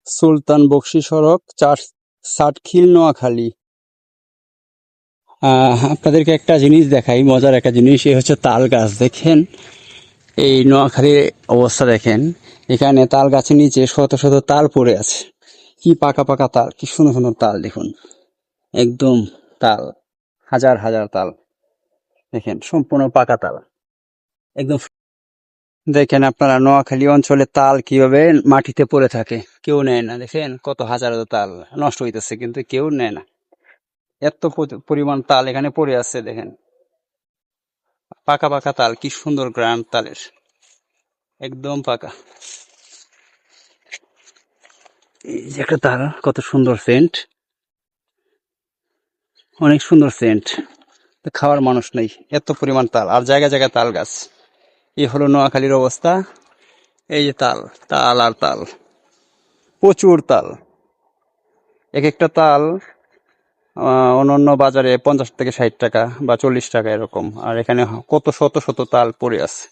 সুলতান বকশী সড়ক ষাটখিল নোয়াখালী। আপনাদেরকে একটা জিনিস দেখাই, মজার একটা জিনিস। এই হচ্ছে তাল গাছ, দেখেন এই নোয়াখালীর অবস্থা দেখেন। এখানে তাল গাছের নিচে শত শত তাল পড়ে আছে। কি পাকা পাকা তাল, কি সুন্দর সুন্দর তাল দেখুন, একদম তাল, হাজার হাজার তাল দেখেন, সম্পূর্ণ পাকা তাল একদম। দেখেন আপনারা নোয়াখালী অঞ্চলে তাল কিভাবে মাটিতে পড়ে থাকে, কেউ নেয় না। দেখেন কত হাজার হাজার তাল নষ্ট হইতেছে, কিন্তু কেউ নেয় না। এত পরিমাণ তাল এখানে পড়ে আছে, দেখেন পাকা পাকা তাল, কি সুন্দর গ্রাম তালের, একদম পাকা। এই যে একটা তাল, কত সুন্দর সেন্ট, অনেক সুন্দর সেন্ট। খাওয়ার মানুষ নেই, এত পরিমাণ তাল, আর জায়গা জায়গায় তাল গাছ। এই হলো নোয়াখালীর অবস্থা। এই যে তাল, তাল আর তাল, প্রচুর তাল। এক একটা তাল অন্যান্য বাজারে 50 থেকে 60 টাকা বা 40 টাকা এরকম, আর এখানে কত শত শত তাল পড়ে আছে।